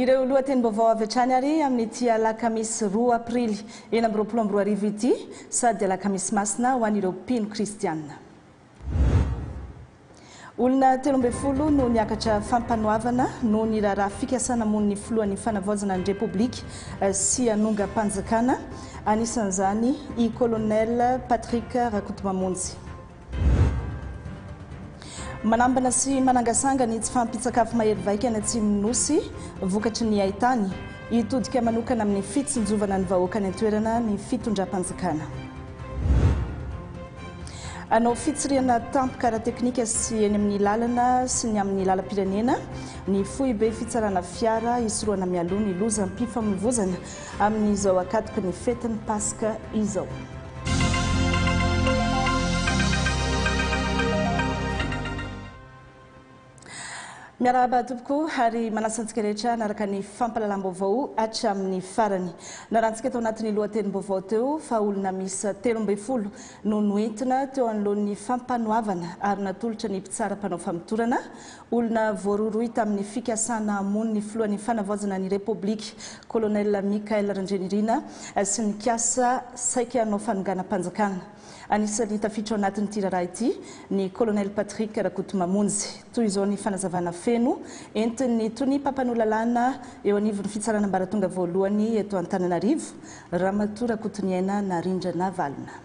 Ireo lohateny-baovao avy hatrany ary amin'ny ity alakamisy 2 aprily 2024 ity sady alakamisy masina ho an'ireo mpino kristianina. Olona 13 no niakatra fampanoavana no niraraha fikasana mon'ny filohan'ny fanavaozana ny Repoblika sy anonga-panjakana, anisan'izany i colonel Patrick Rakotomamonjy. Manambana sy manangasanga ny tsy fampitsakafo mahery vaika any Atsimo Nosy vokatry ny Haitany hitodika manokana amin'ny fitsinjovana ny vahoaka ny antoerana ny fitondram-panjakana. Anao fitsiriana tampoka ara-teknika sy eny amin'ny lalana sy ny amin'ny lalam-pirenena ny foibe fitsarana fiara isoroana mialoha ny lozam-pifamoivoizana amin'izao akatoka ny fetin'ny Paska izao. Miarahaba tompoko ary manasantsika rehetra naraka ny fampalalam-baovao hatramin'ny farany. Narantsika tao anatin'ny lohateny-baovao teo fa olona miisa 13 no noentina teo anoloan'ny fampanoavana ary natolotra ny mpitsaram-panao famitorana, olona voaroa tamin'ny fikasana mon'ny filohan'ny fanavaozana ny Repoblika colonel Mikael Randrenirina sy ny kiasa saika anao fanonganam-panjakana. Anisan'ny tafiditra ao anatin'ity raharaha ity ny colonel Patrick Rakotomamonjy. Toy izao ny fanazavana feno entin'ny tony mpampanolalalana eo anivon'ny fitsarana ambaratonga voalohany eto Antananarivo, Ramatoa Rakotoniaina Narindrana Valona.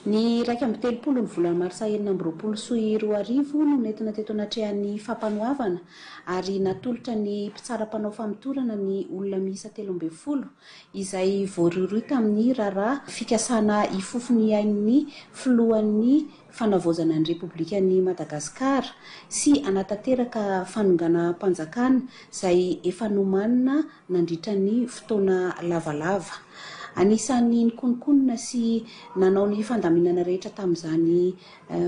Ny 1 ny volana marsa 2024 no nentina teto anatrehan'ny fampanoavana ary natolotra ny mpitsaram-panao famitorana ny olona miisa 13 izay voaroa tamin'ny raharaha fikasana ifofony ain'ny filohan'ny fanavaozana ny Repoblikan'i Madagasikara sy anatanteraka fanonganam-panjakana izay efa nomanina nandritra ny fotoana lavalava. Anisan'ny nikonkonina sy nanao ny fandaminana rehetra tamin'izany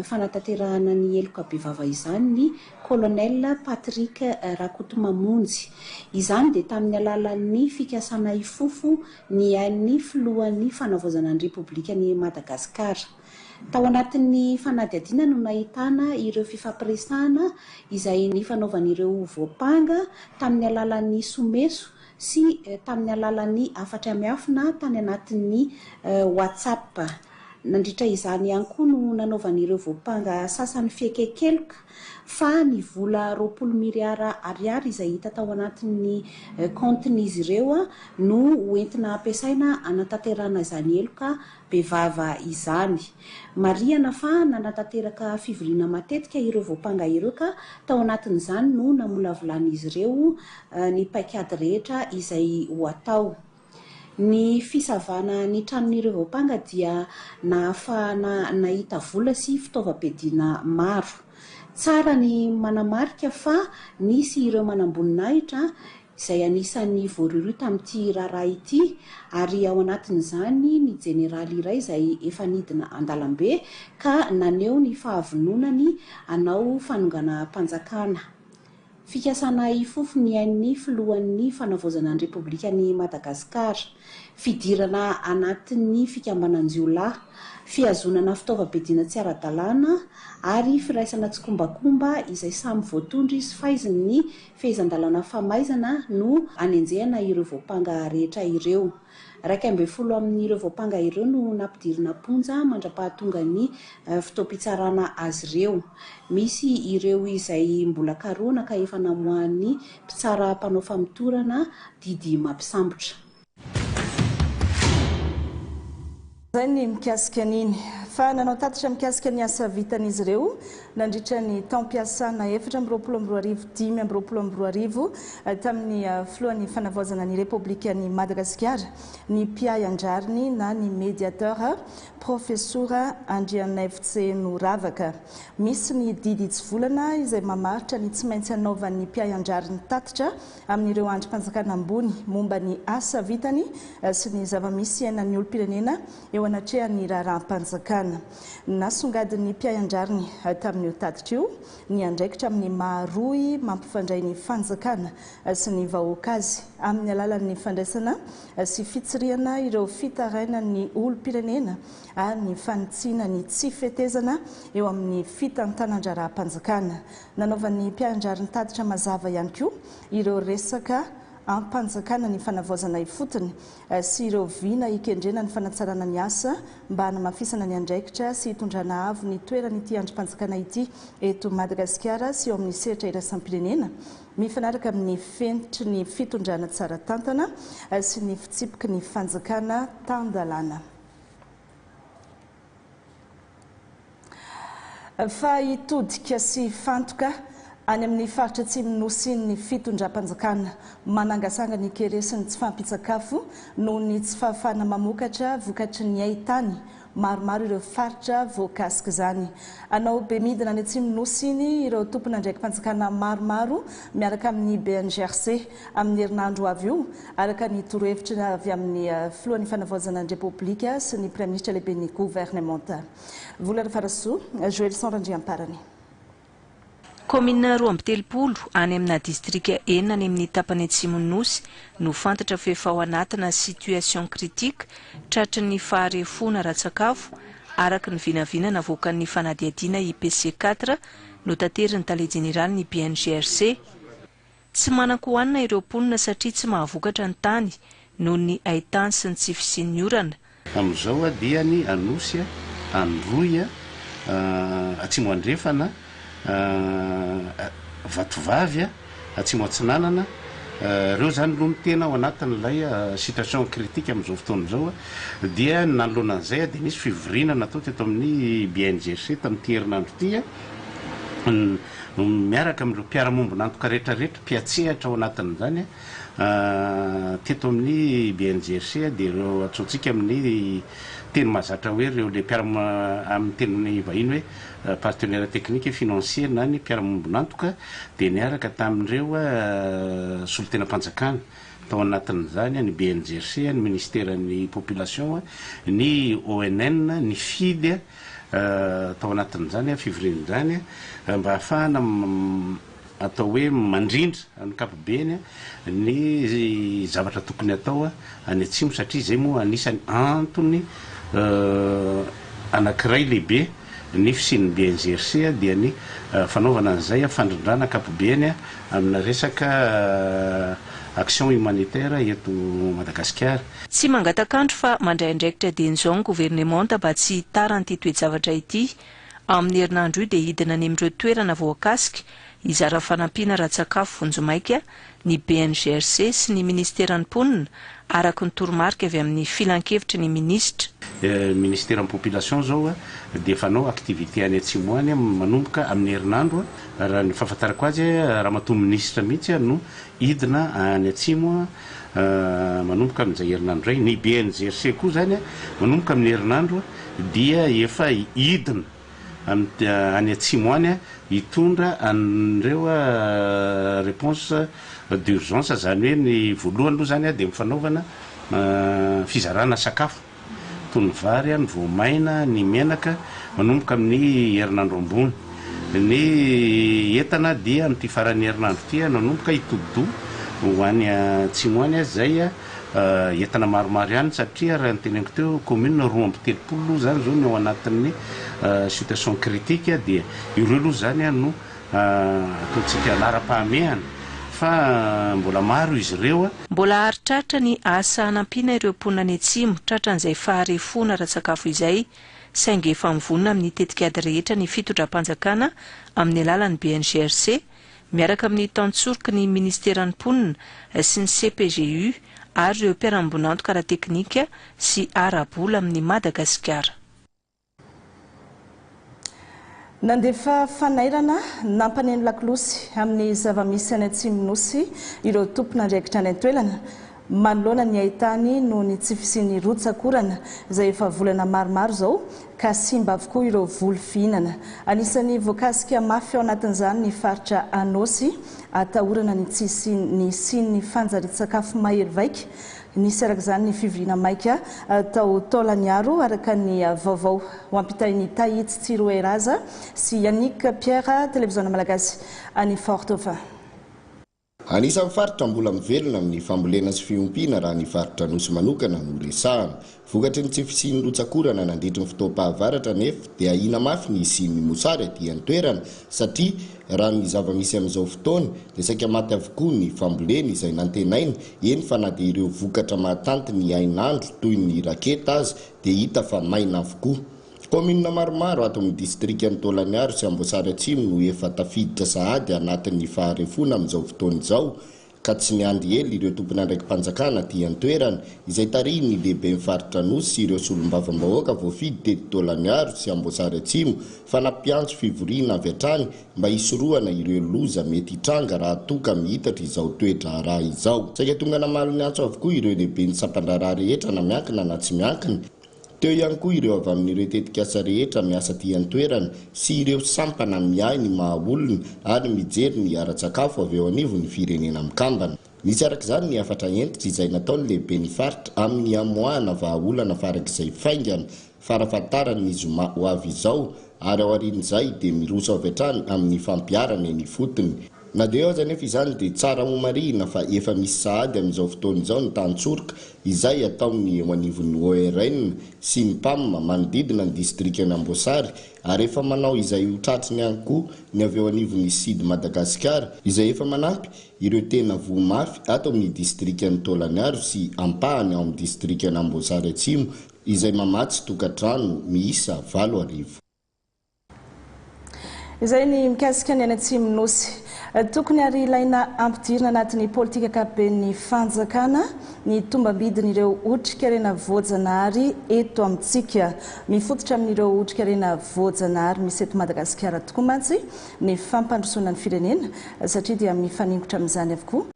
fanatanterahana ny eloka bevava izany ny colonel Patrick Rakotomamonjy. Izany dia tamin'ny alalan'ny fikasana ifofo ny ain'ny filohan'ny fanavaozana ny Repoblikan'i Madagasikara. Tao anatin'ny fanadihadiana no nahitana ireo fifampiresahana izay ny fanaovan'ireo voapanga tamin'ny alalan'ny someso sy tamin'ny alalan'ny afatra miafina tany anatin'ny WhatsApp. Nandritra izany ihany koa no nanaovan'ireo voapanga sasany fiekekeloka fa ny vola 20 miliara ariary izay hita tao anatin'ny kontin'izy ireo no hoentina ampiasaina anatanterana izany eloka bevava izany. Mariana fa nanatanteraka fivoriana matetika ireo voapanga ireo ka tao anatin'izany no namolavolan'izy ireo ny paikady rehetra izay ho atao. Ny fisavana ny tranon'ireo voapanga dia nahita vola sy fitaovam-piadiana maro. Tsara ny manamarika fa nisy ireo manamboninahitra izay anisan'ny voaroa tamin'ity raharaha ity ary ao anatin'izany ny jeneraly iray izay efa nidina an-dalambe ka naneo ny fahavononany anao fanonganam-panjakana. Fikasana ifofo ny ain'ny filohan'ny fanavaozana ny Repoblikan'i Madagasikara, fidirana anatin'ny fikambananjiolahy, fihazonana fitaovam-piadiana tsy ara-dalàna ary firaisana tsikombakomba izay samy voatondry sy faiziny fehezan-dalàna famaizana no anenjehana ireo voapanga rehetra ireo. 12 amin'ireo voapanga ireo no nampidirina ponja mandra-pahatonga ny fitaom-pitsarana azy ireo. Misy ireo izay mbola karoana ka efa namoahan'ny mpitsara-panao famitorana didy mampisambotra. Zay ny mikasika an'iny fa nanao tatitra mikasika ny asa vitan'izy ireo nandritra ny taom-piasana 2024 tamin'ny filohan'ny fanavaozana ny Repoblikan'i Madagasikara ny mpiay andrariny na ny médiateur professeur Andrianevitsy Noravaka. Misy ny didy tsy volana izay mamaritra ny tsy maintsy anaovan'ny mpiay andrariny tatitra amin'ireo andrim-panjakana ambony momba ny asa vitany sy ny zava-misy iainan'ny olo-pirenena eo anatrehan'ny raharaham-panjakana. Panjakana nasongadiny mpiay-anjariny tamin'io tatitra io ny andraikitra amin'ny maharoy mampifandray ny fanjakana sy ny vahoaka azy amin'ny alalan'ny fandraisana sy fitsiriana ireo fitaraina ny olom-pirenena ary ny fanitsiana ny tsy fetezana eo amin'ny fitantanan-draram-panjakana. Nanaovan'ny mpiay-anjariny tatitra mazava ihany koa ireo resaka ampanjakana ny fanavaozana ifotony sy ireo vina ikendrena ny fanatsarana ny asa mba hanamafisana ny andraikitra sy hitondrana avo ny toerany ity androm-panjakana ity eto Madagasikara sy eo amin'ny sehatra iraisam-pirenena mifanaraka amin'ny fentitry ny fitondrana tsara tantana sy ny fitsipiky ny fanjakana tandalana. Fa hitodika sy fantoka any amin'ny faritra atsimo nosy ny fitondram-panjakana manangasanga ny keresiny tsy fampitsakafo noho ny tsy fahafahana mamokatra vokatry ny haitany maromaro ireo faritra voakasika izany. Anao be midina ny atsimo nosy iny ireo tompona ndraiky mpanjakana maromaro miaraka amin'ny BNGRC amin'ny herinandro avy io araka ny torohevitra avy amin'ny filohan'ny fanavaozana ny Repoblika sy ny Premier ministre lehibe ny gouvernementa. Vola Farasoa, Joël Sandrandriamparany. Commune roa amby telopolo any amina distrika enina any amin'ny tapany atsimo nosy no fantatra fa efa ao anatina situation critique tratry ny faharefona ratsakafo araka ny vinavina navoakan'ny fanadihadiana IPC 4 no tateriny tale général ny BNGRC. Tsy manan-kohanina ireo mponina satria tsy mahavokatra ny tany noho ny haitany sy ny tsy fisian'ny orana. Amin'izao dia ny Anosy, Androy, Atsimo Andrefana, Vatovavy, Atsimo Atsinanana, reo zany no tena ao anatin'ilay situation critique amin'izao fotoana izao dia nanoloanan'izay dia nisy fivorina natao teto amin'ny BNGRC tamin'ity herinandro ity miaraka amin'ireo mpiara-mombonantoka rehetrarehetra mpiatsehatra ao anatin'izany teto amin'ny BNGRC dia ireo atsotsika amin'ny teny mahazatra hoe ireo le amin'ny teniny vahiny hoe partenaire technique et financier na ny mpiara-mombonantoka dia niaraka tamin'ireo solon-tena-mpanjakana tao anatin'izany ny BNGRC, ny ministèren'ny population, ny ONN, ny FID tao anatin'izany fivorian'izany mba ahafahana atao hoe mandrindra ny kapobeny ny zavatra tokony atao any atsimo satria izay moa anisany antony anankiray lehibe ny fisian'ny BNGRC dia ny fanaovana an'izay fandrindrana kapobeny amina resaka action humanitaire eto Madagasikara. Tsy mangatakandro fa mandray andraikitra dian'izao ny gouvernementa mba tsy hitarany ity toe-javatra ity amin'ny herinandro io dia hidina any amin'ireo toerana voakasika izara fanampiana ratsakafo vonjomaika ny BNGRC sy ny ministeran'ny mponina araka ny toromarika avy amin'ny filan-kevitra ny ministra. Ministèren'ny population zao dia fanao activité any atsimo any manomboka amin'ny herinandro raha ny fahafantarako azy raha matoa ministra mihitsy no hidina any atsimo manomboka amin'izay herinandro ray. Ny BNGRC koa zany manomboka amin'ny herinandro dia efa hidina any atsimo any hitondra an'ireo réponse d'urgence zany hoe ny voalohany aloha zany dia mifanaovana fizarana sakafo toy ny vary, ny voamaina, ny menaka manomboka amin'ny herinandro ambony. Ny entana dia amin'ity faran'ny herinandro ity nanomboka hitodo ho any atsimo any zay entana maromaro ihany satria raha nyteneniko teo commune roa amby telopolo zany zao no ao anatin'ny situation critique dia ireo aloha zany no ataontsika lara-pahamehana fa mbola maro izy ireo. Mbola aritratra ny asa hanampiana ireo mponina any atsimo tratran'izay faharefona ratsakafo izay saingy efa mivonona amin'ny tetikady rehetra ny fitondram-panjakana amin'ny alalan'ny BNGRC miaraka amin'ny tantsoroky ny ministeran'ny mponina sy ny CPGU ary ireo mpiara-mombonantoka ara-teknika sy arabola amin'ny Madagasikara. Nandefa fanairana nampaneny lakolosy amin'ny zava-misy any atsimo nosy ireo tompona andraikitra any an-toelana manoloana ny haitany noho ny tsy fisian'ny rotsakorana izay efa volana maromaro zao ka simba avokoa ireo voly fihinana. Anisan'ny voakasika mafy ao anatin'izany ny faritra Anosy atahorana ny ny fanjarian-tsakafo mahery vaika nisy araka izany ny fivoriana maika tao taolaniaro araka ny vaovao ho ampitainy Tahitsy Tsiroeraza sy Yannick Pierre télévision malagasy any Fort-Dauphin. Anisan'ny faritra mbola mivelona amin'ny fambolena sy fiompiana raha ny faritra Nosy manokana no resahana. Vokatry ny tsy fisian'ny rotsakorana nandritry ny fotoam-pahavaratra nefa dia ahina mafy ny isian'ny mosary aty an-toerana satria raha ny zava-misy amin'izao fotoana dia saika maty avokoa ny fambolena izay nantenaina, eny fa na dia ireo vokatra mahatanty ny ainandro toy ny raketa azy dia hita fa maina avokoa. Komina maromaro ato amin'ny distrikan'ny Taolagnaro sy Amboasary Atsimo no efa tafiditra sahady anatin'ny faharefona amin'izao fotoana izao ka tsy niandry ela ireo tompon'andraiki-panjakana aty an-toerana izay tarihiny ny lehibe mifaritra Nosy sy ireo solombavam-bahoaka voafidy teto Taolagnaro sy Amboasary Atsimo fa nampiantso fivoriana avy hatrany mba hisorohana ireo loza mety hitranga raha toka mihitatra izao toetra raha izao. Saika tonga namalo ny antso avokoa ireo lehibe ny sampandraraha rehetra na miankina na tsy miankina. Teo ihany koa ireo avy amin'ireo tetikasa rehetra miasa aty an-toerana sy ireo sampana miahy ny mahaolona ary mijery ny ara-tsakafo avy eo anivon'ny firenena mikambana. Nisy arak'izany ny afatra entitra izay nataony lehibe ny faritra amin'ny amoahana vahaolana farak'izay faingana farafatarany ny zoma ho avy izao ary ao aorian'izay dia miroso avy hatrany amin'ny fampiarana eny fotony. Na dia aza nefa izany dia tsara ho marihina fa efa misy sahady amin'izao fotoana izao ny tantsorika izay ataony eo anivon'ny ORN sy ny PAM manodidina ny distrikany Amboasary ary efa manao izay ho tratriny ihany koa ny avy eo anivon'ny Sud Madagasikara izay efa manampy ireo tena voamafy ato amin'ny distrikany Taolagnaro sy ampahany ao amin'ny distrikany Amboasary Atsimo izay mamatsy tokantrano miisa 7 izay ny mikasika ny any Atsimo Nosy. Tokony ary ilaina ampidirina anatin'ny politika ankapobeny fanjakana ny tombambidin'ireo otrikairena voajanahary eto amintsika. Mifototra amin'ireo otrikairena voajanahary misy eto Madagasikara tokoa mantsy ny fampandrosoana ny firenena satria dia mifaningotra amin'izany avokoa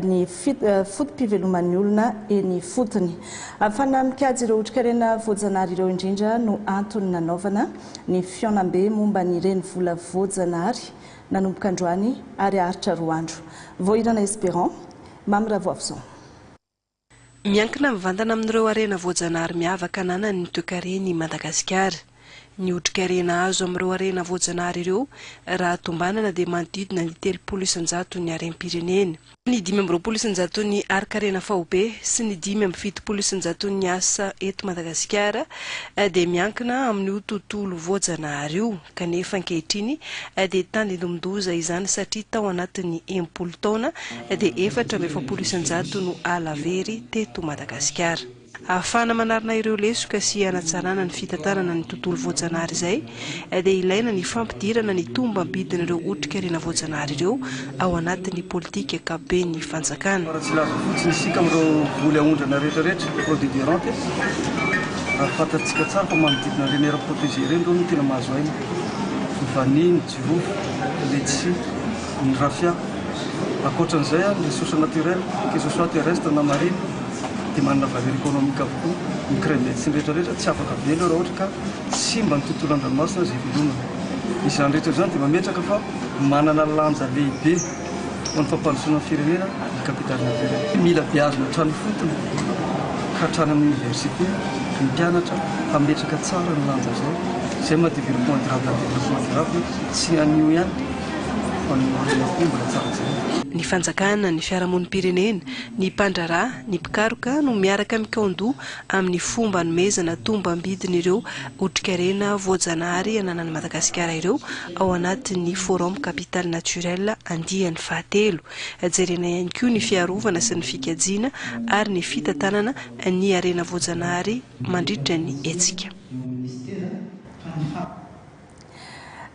ny fotom-piveloman'ny olona eny fotony. Ahafana mikajy ireo otrikairena voajanahary ireo indrindra no antony nanaovana ny fiaonam-be momba n'ireny vola voajanahary nanomboka androany ary aritra 2 andro. Voirana Espérant, Mamra Voavison. Miankina mivantana amin'ireo arena voajanahary miavaka ananany ny toekareny Madagasikara. Ny otrikairena azo amin'ireo arena voajanahary ireo raha tombanana dia manodidina ny 300 ny harem-pirenena. Ny 520 ny arkarena fahobe sy ny 570 ny asa eto Madagasikara dia miankina amin'ny tontolo voajanahary io kanefa ankehitriny dia tandendomindoza izany satria tao anatin'ny 10 taona dia 470 no alavery teto Madagasikara. Ahafana manarina ireo lesoka sy hanatsarana ny fitantarana ny tontolo voajanahary izay dia ilaina ny fampidirana ny tombam-bidin'ireo otrikairena voajanahary ireo ao anatin'ny politika ankapobeny fanjakana. Raha tsy laza fotsiny isika amin'ireo voly aondrana rehetrarehetra produit dérante raha fantatsika tsara fa manodidina ireny air protégé ireny ireo no tena mahazo aina. Ny vanille, ny jirofo, ny letchi, ny raffia. Ankoatran'izay ny source naturelle, que ce soit terrestre na marine dia manana valeur économique avokoa. Ny crème sy ny rehetrarehetra tsy afaka velo raha ohatra ka simba ny tontolo an-dranomasina izay velomana. Izany rehetra izany dia mametraka fa manana lanja lehibe ho an'ny fampandrosoana ny firenena ny capitale naturelle. Mila beazina hatrany fotony ka hatrany amin'ny université ny mpianatra hametraka tsara ny lanja izay izay maha développement durable développement durable tsy anio ihany fa ny mbola tsara izay. Ny fanjakana, ny fiarahamonim-pirenena, ny mpandraraha, ny mpikaroka no miaraka mikaondo amin'ny fomba nomezana tombam-bidin'ireo otrikairena voajanahary ananan'ny Madagasikara ireo ao anatin'ny forum capitale naturelle andiany 7. Jerena ihany koa ny fiarovana sy ny fikajiana ary ny fitantanana ny arena voajanahary mandritra ny hetsika.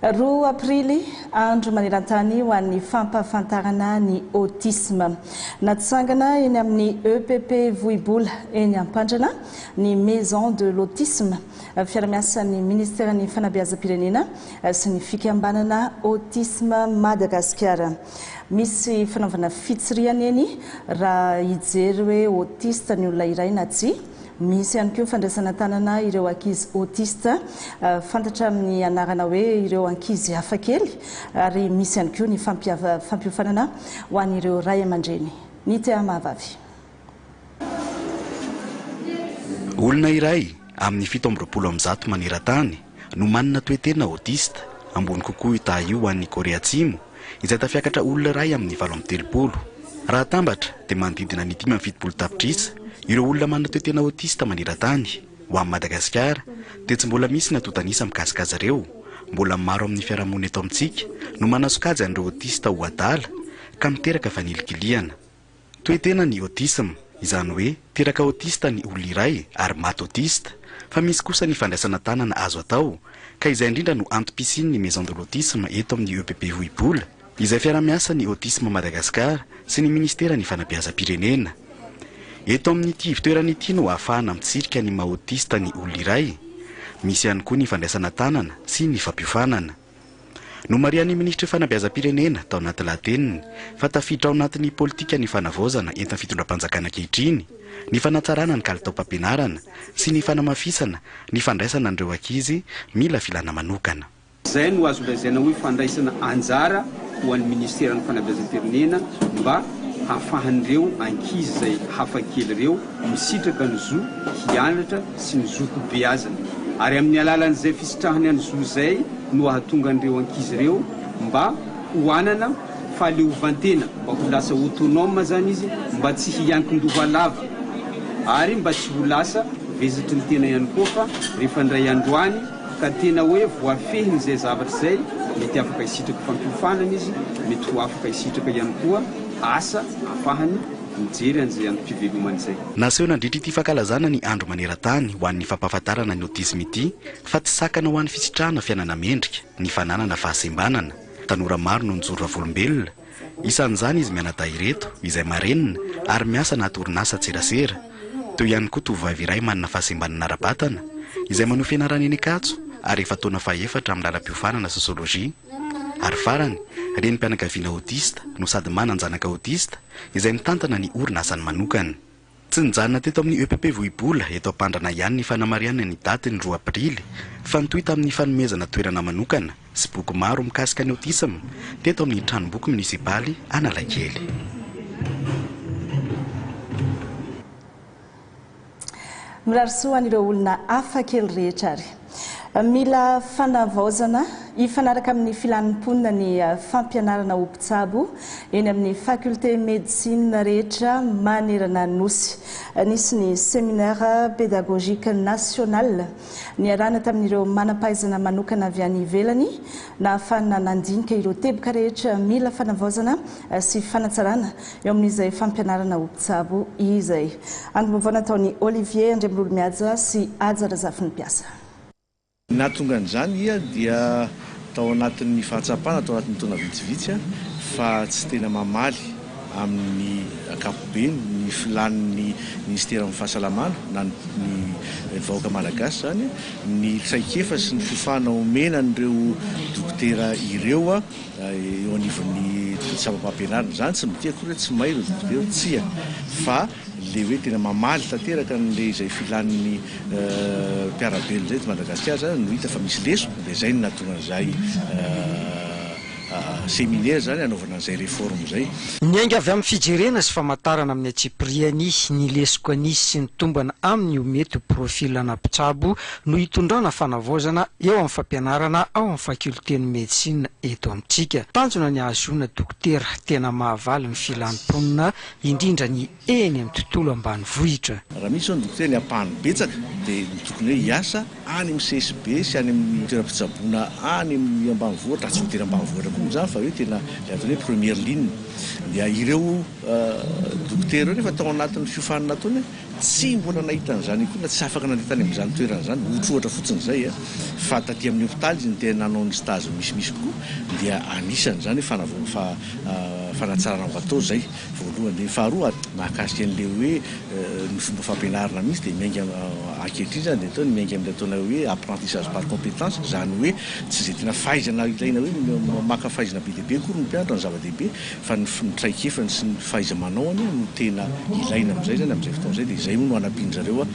2 aprily andro maneran-tany ho an'ny fampahafantarana ny autisme. Natsangana eny amin'ny EPP Voibola eny Ampandrana ny Maison de l'Autisme, fiara-miasan'ny Ministeran'ny Fanabeazam-pirenena sy ny fikambanana Autisme Madagasikara. Misy fanaovana fitsiriana eny raha hijery hoe autiste ny olona iray na tsy misy ihany koa fandraisana tanana ireo ankizy autiste fantatra amin'ny anarana hoe ireo ankizy hafakely ary misy ihany koa ny fampiofanana ho an'ireo ray aman-dreny. Ny tea mahavavy. Olona iray amin'ny 17 maneran-tany no manana toetena autiste ambony kokoa ita io ho an'ny Korea Atsimo izay tafiakatra olona iray amin'ny 7 raha tambatra dia manodidina ny 570 tapitrisa ireo olona manana toetena autiste maneran-tany. Ho amin'ny Madagasikara dia tsy mbola misy natotanisa mikasika azy ireo, mbola maro amin'ny fiarahamonina eto amintsika no manasokajy an'ireo autiste ho adala ka miteraka fanilikiliana. Toetena ny autisme izany hoe teraka autiste ny olona iray ary maty autiste, fa misy kosa ny fandraisana tanana azo atao ka izay indrindra no antom-pisiany ny maison de l'autisme eto amin'ny EPP Vohibola izay fiara-miasa ny autisme Madagasikara sy ny ministera ny fanabeazam-pirenena. Eto amin'ity ivitoerana ity no ahafahana mitsirika ny maha-autiste ny olona iray. Misy ihany koa ny fandraisana tanana sy ny fampiofanana. No marian'ny ministra fanabeazam-pirenena tao anaty lateniny fa tafiditra ao anatin'ny politika ny fanavaozana entin'ny fitondram-panjakana ankehitriny, ny fanatsarana ny kalitaom-pampianarana sy ny fanamafisana ny fandraisana an'ireo ankizy mila filana manokana. Izay no azo lazaina hoe fandraisana anjara ho an'ny ministera ny fanabeazam-pirenena mba hafahan'ireo ankizy izay hafakely ireo misitraka ny zo hianatra sy ny zo hobeazana. Ary amin'ny alalan'izay fisitrahany any zo izay no ahatonga an'ireo ankizy ireo mba hoanana fahaleovantena, mba ho lasa autonome zany izy, mba tsy hiankin-doha lava ary mba tsy ho lasa vezitry ny tena ihany koa fa rehefa ndray androany ka tena hoe voafehiny izay zavatra izay mety afaka hisitraka fampiofanana izy, mety ho afaka hisitraka ihany koa asa afahany mijery an'izay androm-pivelomana izay. Naseho nandritra ity fankalazana ny andro maneran-tany ho an'ny fampahafantarana ny autisme ity fa tsy sakana ho an'ny fisitrahana fiainana mendrika, ny fananana fahasembanana. Tanora maro no nijoro volombelona. Isan'izany izy mianadahy ireto izay marenina ary miasa anaty orinasa tserasera. Teo ihany koa tovovavy iray manana fahasembanana ara-batana izay maneho fianarana eny Ankatso ary efa taona faha-efatra amin'ny lalam-piofanana sosiolojia. Ary farany reny mpianakaviana autiste no sady manan-janaka autiste izay mitantana ny orinasany manokana. Tsy nijanona teto amin'ny EPP Vohibola eto Ampandrana ihany ny fanamariana ny daty ny 2 Aprily fa nitoy tamin'ny fanomezana toerana manokana sy boky maro mikasika ny autisme teto amin'ny tranomboky munisipaly Analakely. Mirarisoa an'ireo olona hafakely rehetra ary. Mila fanavaozana ifanaraka amin'ny filanimponina ny fampianarana ho mpitsabo eny amin'ny faculté médecine rehetra manerana Nosy. Nisy ny séminaire pédagogique national niarahana tamin'ireo manampahaizana manokana avy any ivelany na ahafahana nandinika ireo teboka rehetra mila fanavaozana sy fanatsarana eo amin'izay fampianarana ho mpitsabo izay. Andomavao nataony Olivier Andremololo-Miaja sy Aja Razafy ny mpiasa. Nahatonga an'izany ia dia tao anatin'ny fahatsapana, tao anatin'ny taona vitsivitsy fa tsy tena mamaly amin'ny ankapobeny ny filanin'ny ministera amin'ny fahasalamana na ny vahoaka malagasy zany ny traikefa sy ny fifana omena an'ireo dokotera ireo eo anivon'ny tsapa-pampianarana zany tsy midiko hoe tsy may ireo dokotera tsia fa le hoe tena mamaly tanteraka n'le izay filan'ny mpiarabelo zay ty Madagasikara zany no hita fa misy leso dia zay no nahatonga an'izay séminaire zany anaovana an'izay réforme zay. Niainga avy amin'ny fijerena sy famantarana amin'ny atsipriany ny lesoko anisy sy ny tombana amin'ny mety profilana mpitsabo no hitondrana fanavaozana eo amin'ny fampianarana ao amin'ny fakultény médecine eto amintsika. Tanjona ny ahazona dokotera tena mahavaly ny filanimponina indrindra ny eny amin'ny tontolo ambanivohitra. Raha misy zao ny dokotera ny ampahany betsaka dia tokony hoe hiasa any amin'ny CSB sy any amin'ny toeram-pitsaboana any amin'ny ambanivohitra, tsy voatery ambanivohitra koa zany fa hoe tena atao hoe première ligne. Dia ireo dokotera rehefa tao anatin'ny fiofanana ataony tsy mbola nahita an'izany koa na tsy afaka nanditany amin'izany toerana zany ohatrohatra fotsiny zay fa taty amin'ny hôpitaly ny tena nanao ny stage misimisy koa dia anisan'izany fanatsarana batao zay voalohany de faharoa mahakasika an'le hoe ny fomba fampianarana mihitsy de miainga ankehitriny zany de atao miainga amin'ny ataona hoe apprentissage par compétence zany hoe tsy zay tena fahaizana ilaina hoe maka fahaizana be dehibe kory ny mpianatra ny zava-dehibe fa ny traikefany sy ny fahaiza-manaony no tena ilaina amin'izay zany amin'izay fotoana zay de zay moa no anampian'zareo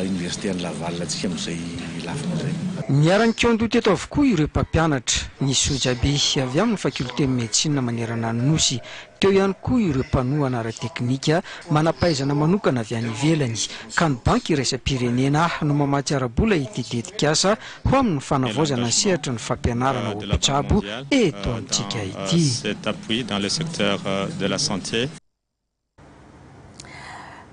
université ny Laval atsika amin'izay lafina zay. Miaran-keo teto avokoa ireo mpampianatra ny sojabe avy amin'ny fakulté médecine manerana ny nosy teo ihany koa ireo mpanohana ara-teknika manampaizana manokana avy any ivelany ka ny banky iraisam-pirenena no mamatsy ara-bola ity tetikasa ho amin'ny fanavaozana sehatra ny fampianarana ho mpitsabo eto amintsika ity. Cet appui dans le secteur de la santé.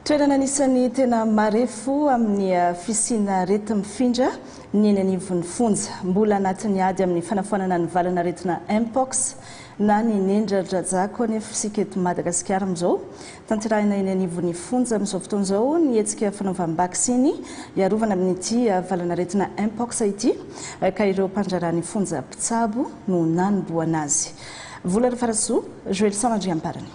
Toerana anisan'ny tena marefo amin'ny fisina rety mifindra ny eny anivon'ny fonja mbola anatin'ny ady amin'ny fanafoanana ny valana retina mpox na ny nendra-drajako anefa isika eto Madagasikara amin'izao tanterahina eny anivon'ny fonja amin'izao fotoana izao ny hetsika fanaovam-baksiny iarovana amin'ity valana retina mpox ity ka ireo mpandrarany fonja mpitsabo no nanomboana azy. Vola Rafarasoa, Joël Sanandriamparany.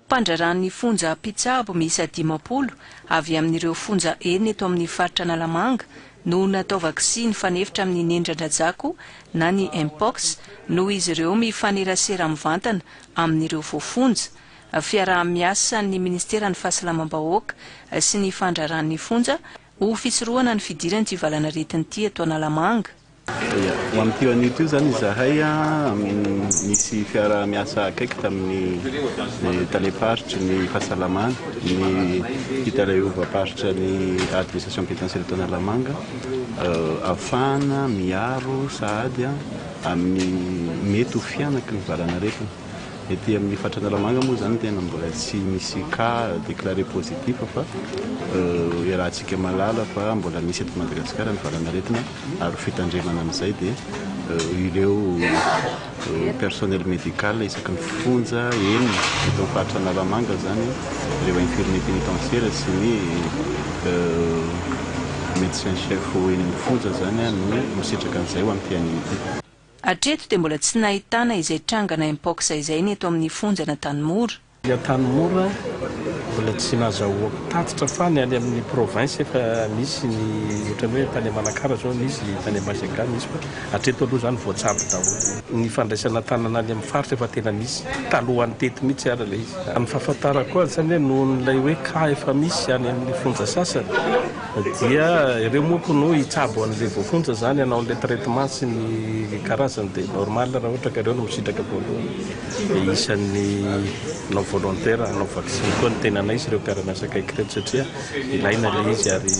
Mpandrarany fonja mpitsabo miisa 10 avy amin'ireo fonja eny eto amin'ny faritra Analamanga no natao vaksiny fanefitra amin'ny nendra-drajako na ny mpox no izy ireo mifanerasera mivantana amin'ireo fofonja. Fiaraha-miasa ny Ministeran'ny Fahasalamam-bahoaka sy ny fandraran'ny fonja ho fisorohana ny fidiran'ity valana retin'ity eto Analamanga. Amin'ity an'ito zany zahay misy fiara-miasa akaiky tamin'ny taleparitry ny fahasalamana ny hitalaiovaparitry ny administration pénitentiaire eto Analamanga afana miaro sahady amin'ny mety ho fianaky ny valana retina. Ety amin'ny faritra Analamanga moa zany tena mbola tsy misy cas déclaré positif fa iarahantsika malala fa mbola misy eto Madagasikara ny valana retina ary fitandremana amin'izay de ireo personnel médical isaky ny fonja eny eto faritra Analamanga zany ireo infirmier pénitentiaire sy ny médecin chef eny fonja zany no misitraka an'izay ho amin'ity an'ity. Atreto dia mbola tsy nahitana izay trangana mpox izay eto amin'ny fonja na Tanimora. Tanimora mbola tsy nazahoako tatitra fa ny any amin'ny province efa misy ny ohatrany hoe tany Manakara zao misy tany Maseka misy fa atreto aloha zany voatsabo daholo. Ny fandraisana tanana any amin'ny faritra efa tena misy talohan'ny tety mihitsy ara ilay izy. Amin'ny fahafantarako azy zany noho n'ilay hoe ka efa misy any amin'ny fonja sasany dia ireo moa no hitsabo an'ilay voafonja zany hanao an'ilay traitement sy ny karazany dia normal raha ohatra ka ireo no misitraka voalohany isan'ny non volontaire hanao vaksiny koa ny tenanay izy ireo mpiara-miasa akaiky reto satria ilaina ilay izy ary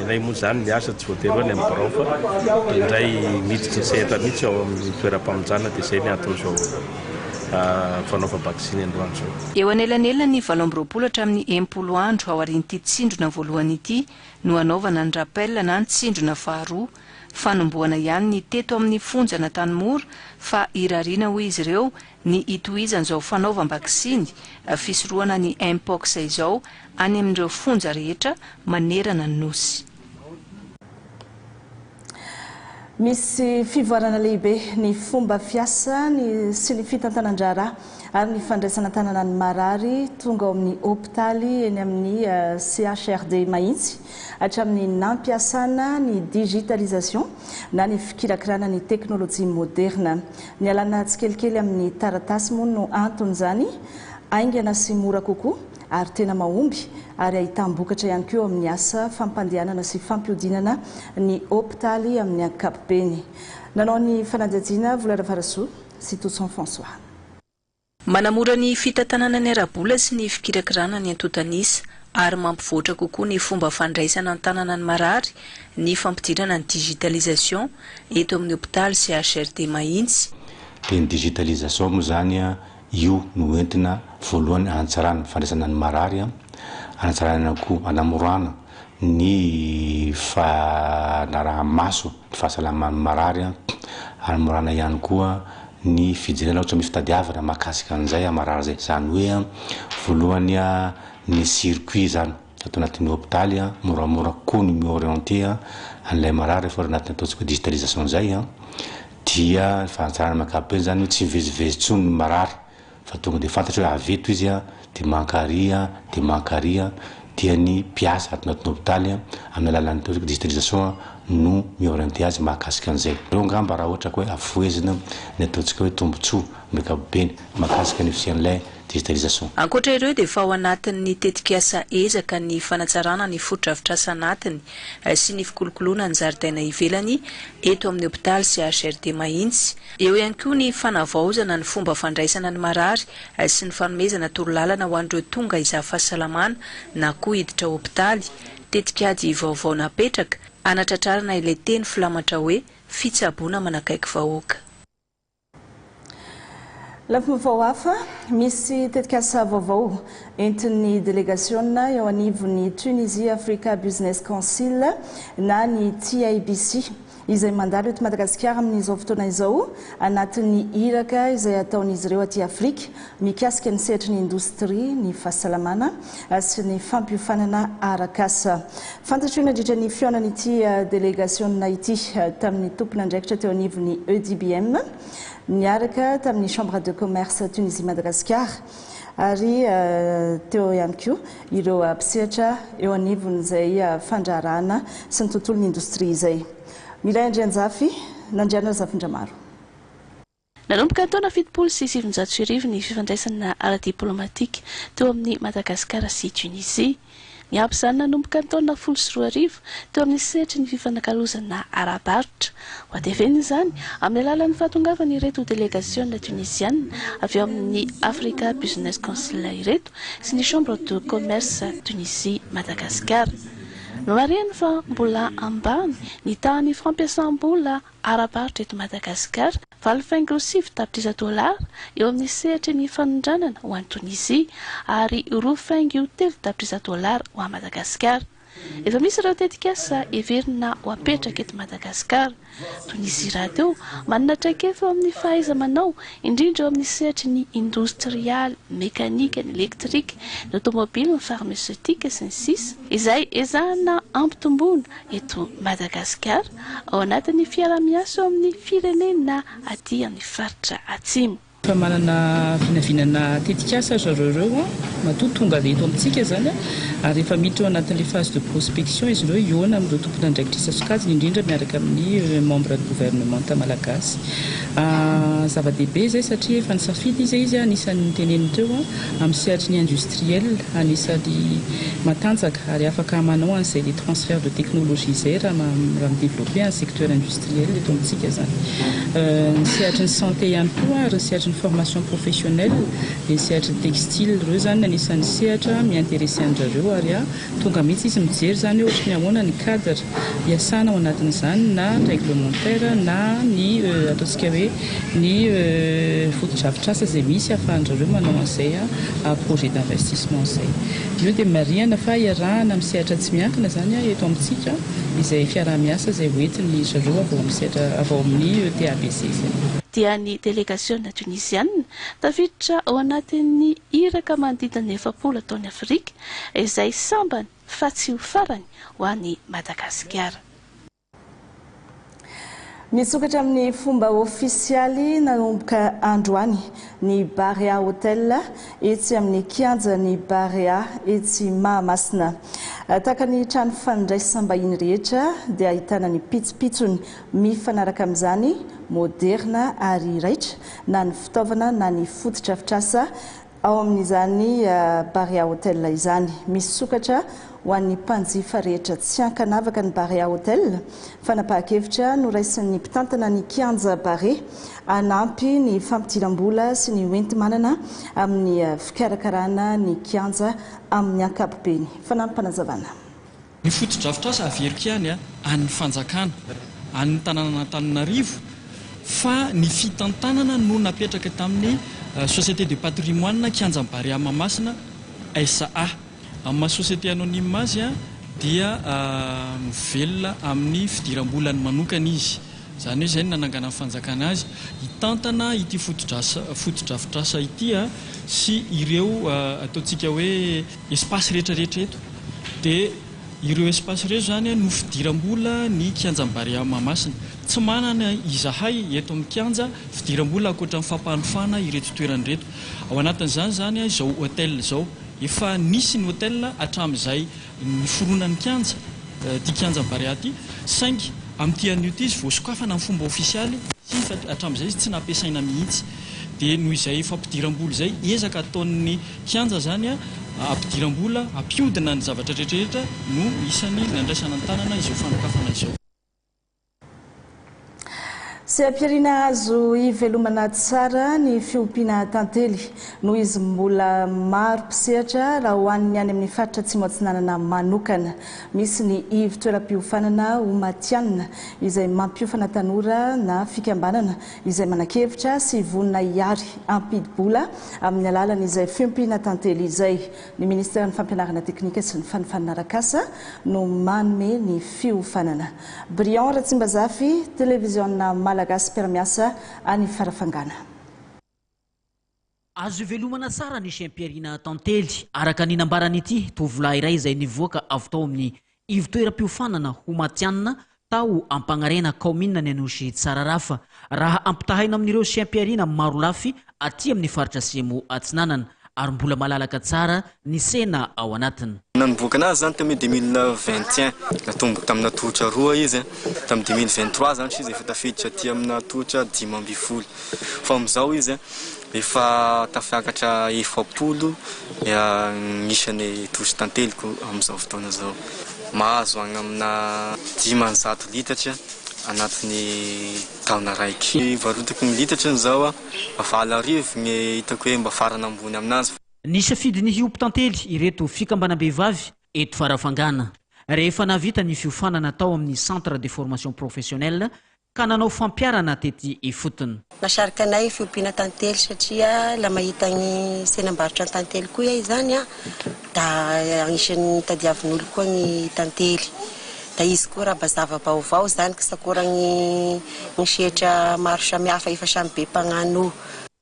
ilay moa zany miasa tsy voatery hoe ny amin'ny birao fa indray miditra sehatra mihitsy ao amin'ny toeram-pamonjana dia izay ny aton'izao fanaova vaksiny androany zao. Eo anelanelany 17 hatramin'ny 10 andro ao aorian'ity tsindrona voalohany ity no anaovana ny rappel na ny tsindrona faharoa fanomboana ihany ny teto amin'ny fonja na Tanimora fa irariana ho izy ireo ny itohizan'izao fanaovam-baksiny fisorohana ny mpox izao any amin'ireo fonja rehetra manerana ny nosy. Misy fivoarana lehibe ny fomba fiasa sy ny fitantanan-draharaha ary ny fandraisana tanana ny marary tonga ao amin'ny hôpitaly eny amin'ny CHRD Mahitsy hatramin'ny nampiasana ny digitalisation na ny fikirakirana ny teknolojia moderna. Ny alana tsikelikely amin'ny taratasy moa no anton'izany aingana sy mora kokoa ary tena mahomby ary ahitambokatra ihany koa amin'ny asa fampandehanana sy fampiodinana ny hôpitaly amin'ny ankapobeny. Nanao ny fanadihadiana Vola Rafarasoa sy Toussaint François. Manamora ny fitantanana ny ara-bola sy ny fikirakirana ny antotanisa ary mampivoatra kokoa ny fomba fandraisana ny tanana ny marary ny fampidirana ny digitalisation eto amin'ny hôpitaly CHRD Mahitsy. Ny digitalisation moa zany io no entina voalohany anatsarana fandraisana ny marary anatsarana koa anamorana ny fanaraha-maso ny fahasalaman'ny marary anamorana ihany koa ny fijerena ohatra misy fitadiavana mahakasika an'izay marary zay zany hoe voalohany ny circuit zany atao anatin'ny hôpitaly moramora koa ny miorienté an'ilay marary rehefa anatin'ny ataontsika digitalisation zay dia fanjarana makabe zany tsy mivezivezy tsony no marary fa tonga dia fantatra hoe aveto izy a dia mankaria dia ny mpiasa anatin'ny hôpitaly amin'ny alalan'ny digitalisation no miorienté azy mahakasika an'izay. Reo ngamba raha ohatra ka hoe avoezina ny ataontsika hoe tombotsoa mikabeny mahakasika ny fisian'ilay digitalisation. Ankoatra ireo dia efa ao anatin'ny tetikasa ezaka ny fanatsarana ny foto-drafitrasa anatiny sy ny fikolokoloana ny zaridaina ivelany eto amin'ny hôpitaly sy HRD Mahintsy. Eo ihany koa ny fanavaozana ny fomba fandraisana ny marary sy ny fanomezana torolalana ho an'ireo tonga hizaha fahasalamana na koa hiditra hôpitaly. Tetikady vaovao napetraka anatratrarana ilay teny filamatra hoe fitsaboana manakaiky vahoaka. Lafim-vaovao hafa misy tetikasa vaovao entin'ny délégationna eo anivon'ny Tunisie Africa Business Council na ny TIBC izay mandalo eto Madagasikara amin'izao fotoana izao anatin'ny iraka izay ataon'izy ireo aty Afrika mikasika ny sehatry ny indostria, ny fahasalamana sy ny fampiofanana arak'asa. Fantatro nadritra ny fionan'ity délégationna ity tamin'ny tompona andraikitra teo anivon'ny EDBM niaraka tamin'ny chambre de commerce Tunisie Madagascar ary teo ihany koa ireo mpisehatra eo anivon'izay fandrarana sy ny tontolon'ny indostria izay. Milay Andrianjafy nandiana Zafindramaro. Nanomboka ny taona 770 ny fifandraisana ara-diplomatika teo amin'ny Madagasikara sy Tunisie. Ny ampy izany nanomboka ny taona 14 teo amin'ny sehatry ny fifanakalozana ara-baritra. Ho ateveny izany amin'ny alalan'ny fahatongavana ireto délégationna tunisienne avy amin'ny Africa Business Council ireto sy ny chambre de commerce Tunisie Madagasikara. Marihana fa mbola ambany ny tahan'ny fampiasam-bola ara-baritra eto Madagasikara, $25 eo amin'ny sehatry ny fanondranana ho an'ny Tunisie ary $3.3 ho an'ny Madagasikara. Efa misy ireo tetikasa heverina ho apetraka eto Madagasikara. Tunisie raha teo manana traikefa amin'ny fahaiza-manao indrindra eo amin'ny sehatry ny industrial, mekanika, ny elektrika, ny automobile, ny pharmaceutique sy ny sisa izay ezahana ampitomboana eto Madagasikara ao anatin'ny fiara-miasa eo amin'ny firenena aty amin'ny faritra atsimo. Fa manana finavinana tetikasa zareo matoa tonga eto amintsika zany ary efa miditra anatin'ilay phase de prospection izy ireo iona amin'ireo tompona andraikitra sasokajiny indrindra miaraka amin'ny membre de gouvernement malagasy. Zava-dehibe zay satria efa nisafidy izy anisan'ny niteneniny teo amin'ny sehatry ny industriel anisan'ny matanjaka ary afaka manao an'izay les transferts de technologie zay raha midévelopper un secteur industriel eto amintsika zany. Ny sehatry ny santé ihany koa ary ny sehatry ny formation professionnelle ny sehatry ny textile ireo zany anisan'ny sehatra miintéressé an'zareo ary tonga mihitsy izy mijery zany ohatra ny ahoana ny cadre hiasana ao anatin'izany na réglementaire na ny ataontsika hoe ny foto-drafitrasa izay misy ahafahan'zareo manao an'izay projet d'investissement zay. Io dia marihana fa iarahana amin'ny sehatra tsy miankina zany eto amintsika izay fiaraha-miasa izay hoentiny zareo avao amin'ny TABC zay. Dia ny délégationna tunisienne tafiditra ao anatin'ny iraka manodidina 7 taona Afrika izay sambany fa tsy ho farany ho an'ny Madagasikara. Misokatra amin'ny fomba ofisialy nanomboka androany ny Barea Hotel etsy amin'ny kianja ny Barea etsy Mahamasina. Tahaka ny trano fandraisam-bahiny rehetra dia ahitana ny pitsopitsony mifanaraka amin'izany moderna ary raitra na ny fitaovana na ny foto-drafitrasa ao amin'izany Barea Hotel izany. Misy sokatra ho an'ny mpanjifa rehetra tsy ankanavaka ny Barea Hotel. Fanapahan-kevitra noraisin'ny mpitantana ny kianja Barea anampy ny fampidiram-bola sy ny hoenti-manana amin'ny fikarakarana ny kianja amin'ny ankapobeny. Fanampanazavana. Ny foto-drafitrasa averika ihany an'ny fanjakana, an'ny tanàna Antananarivo fa ny fitantanana no napetraka tamin'ny Société de patrimoine kianja Barea Mahamasina SA. Amin'ny société anonyme azy dia mivelona amin'ny fidiram-bolany manokana izy. Zany hoe zay nanangana ny fanjakana azy hitantana ity foto-drafitrasa ity sy ireo ataontsika hoe espace rehetrarehetra eto. Dia ireo espace ireo zany no fidiram-bola ny kianjam-barea Mahamasina tsy manana izahay eto amin'ny kianja fidiram-bola ankoatra ny fampanofana ireto toerana reto ao anatin'izany zany izao hôtel zao efa nisy ny hôtel hatramin'izay ny foronan'ny kianja ty kianjam-barea ty saingy amin'ity anio ty izy voasokafana amin'ny fomba ofisialy sy hatramin'izay izy tsy nampiasaina mihitsy dia noho izay fampidiram-bola izay ezaka ataon'ny kianja zany ampidiram-bola ampiodina ny zavatra rehetrarehetra no isany nandraisana ny tanana izao fanokafana izao. Sy ampiarina azo ivelomana tsara ny fiompiana tantely noho izy mbola maro mpisehatra raha hoaniny any amin'ny faritra atsimo atsinanana manokana. Misy ny ivy toeram-piofanana Omatianina izay mampiofana tanora na fikambanana izay manakevitra sy vonina iary ampidi-bola amin'ny alalany izay fiompiana tantely izay. Ny Ministera ny Fampianarana Teknika sy ny Fanofanana Arakasa no manome ny fiofanana. Brian Ratsimbazafy, Televiziona Malagasy Permiasa any Farafangana. Azo velomana tsara ny Saint-Pierrina tantely araka ny nambaran'ity tovolahy iray izay nivoaka avy tao amin'ny ivy toeram-piofanana Omatianina tao ampanarena kaominina ny Anosy Tsararafa raha ampitahaina amin'ireo Saint-Pierrina maro lafy aty amin'ny faritra Semo Atsinanana ary mbola malalaka tsara ny sena ao anatiny. Nanomboka anazy zany tamin'ny 2021 natomboka tamina tohatra roa izy tamin'ny 2023 zany izy efa tafiditra aty amina tohatra 5 fa amin'izao izy efa tafiakatra 70 isany tohatra tanteliko amin'izao fotoana zao. Mahazo agny amina 500 litatra anatin'ny taona raiky. Varotako ny litatra zao avala arivo ny hitako hoe mba farana ambony aminazy. Ny safidiny hiompy tantely ireto fikambanam-behivavy eto Farafangana rehefa navita ny fiofanana tao amin'ny centre de formation professionnelle ka nanao fampiarana tety ifotony. Nasarika anay fiompiana tantely satria la mahita ny senam-barotra ny tantely koa iay zany da agnisan'ny tadiavin'olo koa ny tantely. Da izy koa raha bazava baovao zany kisakoragny ny sehatra maro samihafa efa samy be mpagnano.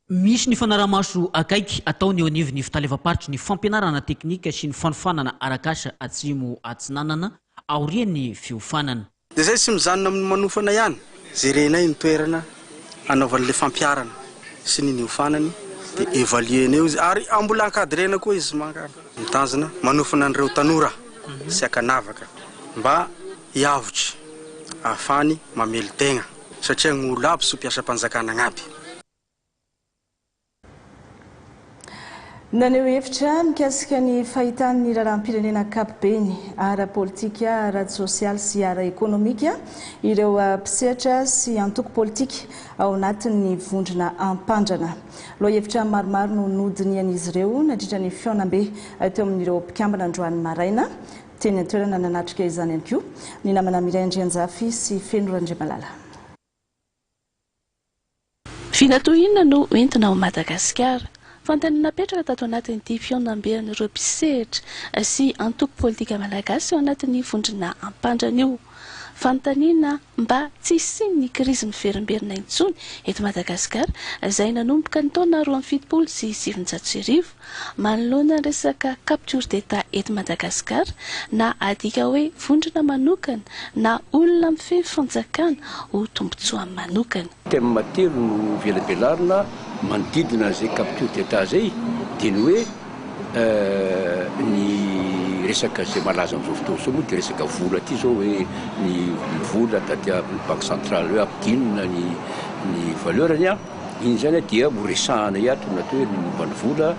Misy ny fanaramaso akaiky ataony eo anivony fitalevaparitry ny fampianarana teknika sy ny fanofanana Arakasa Atsimo Atsinanana aorian'ny fiofanana. Dia zay tsy mijanona amin'ny manofana ihany jerenay ny toerana anaovan'le fampiarana sy ny niofanany dia évaluena eo izy ary mbola encadrena koa izy mitanjona manofana an'ireo tanora sy akanavaka mba hiavotra ahafany mamely tegna satria ny olo aby sy mpiasa mpanjakana agnaby. Naneo hevitra mikasika ny fahitan'ny raharam-pirenena ankapobeny ara-politika, ara-sosialy sy ara-ekonomika ireo mpisehatra sy antoko politika ao anatin'ny vondrona ampandrana. Lohahevitra maromaro no nodinian'izy ireo nandritra ny fiaonam-be teo amin'ireo mpikambana androany maraina. Teny an-toerana nanatrika izany ihany koa ny namana Miray Andrianjafy sy Feno Randriamalala. Finatohina no entina ao Madagasikara. Fantany napetraka tato anatin'ity fiaonam-bean'ireo mpisehatra sy antoko politika malagasy ao anatin'ny vondrona ampandrana io. Fantaniana mba tsy hisian'ny krizy miverimberina intsony eto Madagasikara izay nanomboka ny taona 2007 sy 2009 manoloana ny resaka capture d'état eto Madagasikara na adika hoe vondrona manokana na olona mifehy fanjakana ho tombotsoa manokana. Thème matelo no velabelarina manodidina zay capture d'état zay dia ny hoe ny resaka zay malaza amin'izao fotoana zao moa dia resaka vola ty zao hoe ny vola taty amin'ny banque centrale hoe ampidinina ny valeurany iny zany dia horesahana ihatra natao hoe ny momba ny vola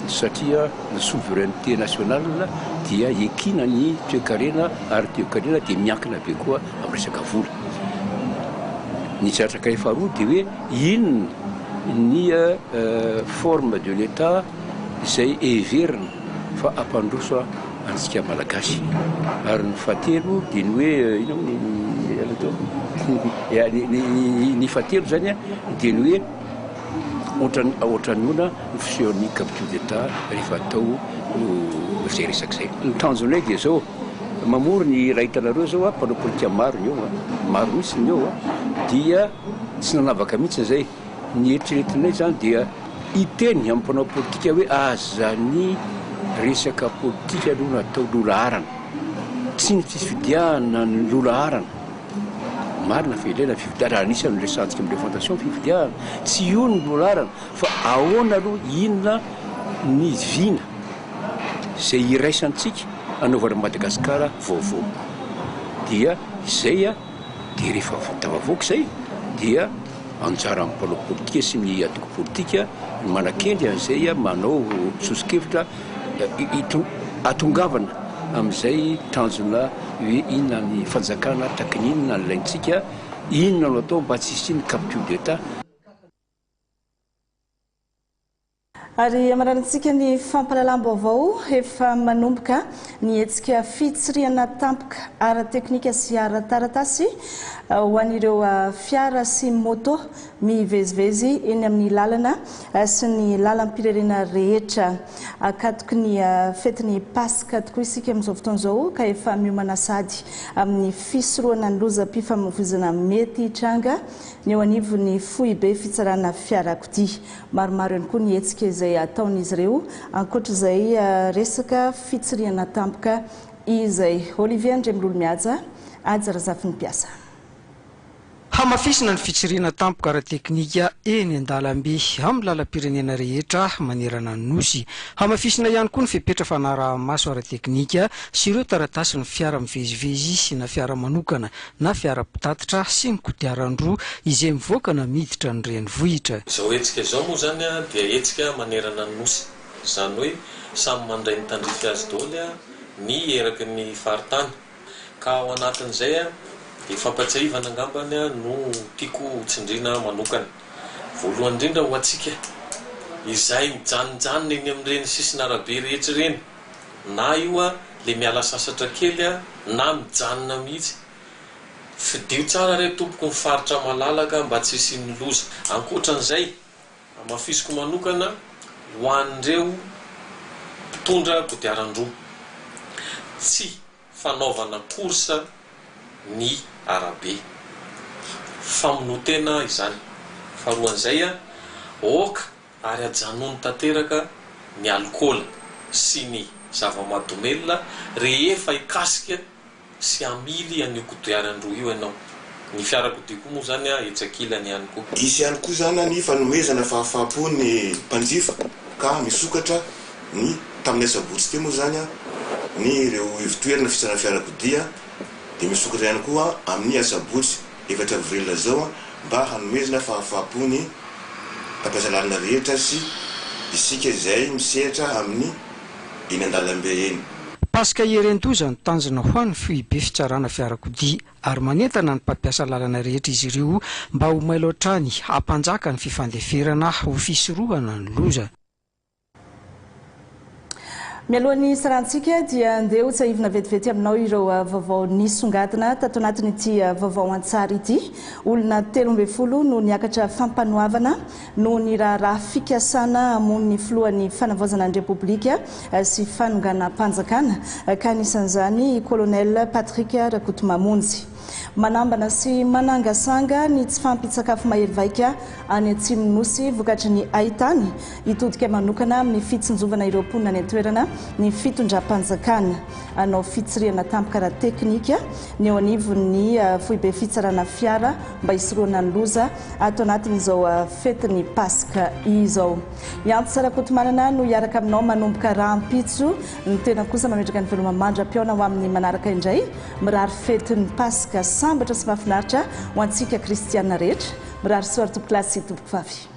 satria ny souveraineté nationale dia ekina ny toe-karena ary toe-karena dia miankina be koa amin'ny resaka vola. Ny tsatraka faharoa dia hoe inona ny forme de l'état izay everina fa ampandroso antsika malagasy ary ny fahatelo dia ny hoe ny fahatelo zany dia ny hoe ohatran'ny ona ny fisehoan'ny capture d'état rehefa atao no zay resaka zay. Ny tanjonay dia zao mamory ny raha hitanareo zao mpanao politika maro ny eo maro mihitsy ny eo dia tsy nanavaka mihitsy zay. Ny eritreretinay zany dia hiteny amin'ny mpanao politika hoe azany resaka politika aloha natao lola arana tsy tsisy fidiahana ny lola arana marina fa ilaina fifidiana raha anisany resantsika amin'ny fondation fifidiahana tsy io ny lola arana fa ahoana aloha inona ny vina zay iraisantsika anaovana Madagasikara vaovao dia izay dia rehefa tavavoaka izay dia anjara amin'ny mpanao politika sy ny atoko politika manakendry an'izay manao sosikevitra atongavana amin'izay tanjona hoe inona ny fanjakana takiny inona ny laintsika inona no atao mba tsisy ny capture d'état. Ary amarantsika ny fampalalam-baovao efa manomboka ny hetsika fitsiriana tampoka ara-teknika sy ara-taratasy ho an'ireo fiara sy moto mivezivezy eny amin'ny lalana sy ny lalam-pirenena rehetra akatoky ny fetiny Pasika tokoa isika amin'izao fotoana izao ka efa miomana sady amin'ny fisorohana ny lozam-pifamoivoizana mety hitranga ny eo anivon'ny foibe fitsarana fiarakodia. Maromaro ihany koa ny hetsika izay ataon'izy ireo ankoatr'izay resaka fitsiriana tampoka izay Olivier Andremilolo mihaja ajarazafy ny mpiasa. Hamafisina ny fitsiriana tampoka ara-teknika eny an-dalambe amin'ny lalam-pirenena rehetra manerana ny nosy. Hamafisina ihany koa ny fepetra fanaraha-maso ara-teknika sy ireo taratasy ny fiara mivezivezy sy na fiara manokana na fiara mpitatitra sy ny kodiaran-droa izay mivoaka na miditra ny renivohitra. Izao hetsika izao moa zany dia hetsika manerana ny nosy, izany hoe samy mandray ny tandrify azy daholo ny eraky ny faritany ka ao anatin'izay dia fampatsiahivana angambany no tiako tsindriana manokana. Voalohany indrindra ho antsika izay mijanonjanona eny amin'ireny sisiny arabe rehetra ireny, na io le miala sasatra kely na mijanona mihitsy. Fidio tsara re tompoko ny faritra malalaka mba tsy hisian'ny loza. Ankoatran'izay mafisiko manokana ho an'ireo mpitondra kodiaran-droa tsy fanaovana korsa ny arabe, famonotena izany. Faharoan'izay oka ary ajanony tanteraka ny alkôla sy ny zava-mahadomelina rehefa hikasika sy amily an'io kodiaran-droa io ianao. Ny fiarakodia koa moa zany etsakilany ihany koa. Isy ihany koa zany ny fanomezana fahafapo ny mpanjifa ka misokatra ny tamin'ny sabotsy te moa zany ny ireo ivitoerana fisana fiarakodia dia misokatra ihany koa amin'ny asabotsy 4 avril zao mba hanomezana fahafapo ny mpampiasa lalana rehetra sy isika izay misehatra amin'ny eny an-dalambe eny. Pasika Irentoza ny tanjona ho an'ny foibe fitsarana fiarakodia ary manentana ny mpampiasa lalana rehetra izy ireo mba ho mailoatrany hampanjaka ny fifandeferana ho fisorohana ny loza. Mialohan'ny sarantsika dia andeha ho tsahivina vetivety aminao ireo vaovao nisongadina tato anatin'ity vaovao an-tsara ity. Olona 13 no niakatra fampanoavana no ny raha fikasana amon'ny filohan'ny fanavaozana ny Repoblika sy fanongana mpanjakana ka anisan'izany Colonel Patrick Rakotomamonjy. Manambana sy manangasanga ny tsy fampitsakafo mahery vaika any Atsimon'ny Nosy vokatry ny ahitany hitodika manokana amin'ny fitsinjovana ireo mponina any an-toerana ny fitondram-panjakana anao fitsiriana tampoka ara-teknika ny eo anivon'ny foibe fitsarana fiara mba hisoroana ny loza ato anatin'izao fetiny Pasika izao. Iantso Rakotomanana no hiaraka aminao manomboka rahampitso ny tena kosa mametraka ny velomamandra-piaona ho amin'ny manaraka indray mirary fetiny Pasika sambatra sy mahafinaritra ho antsika kristiana rehetra. Mirary soary tompoko lasy tompoko vavy.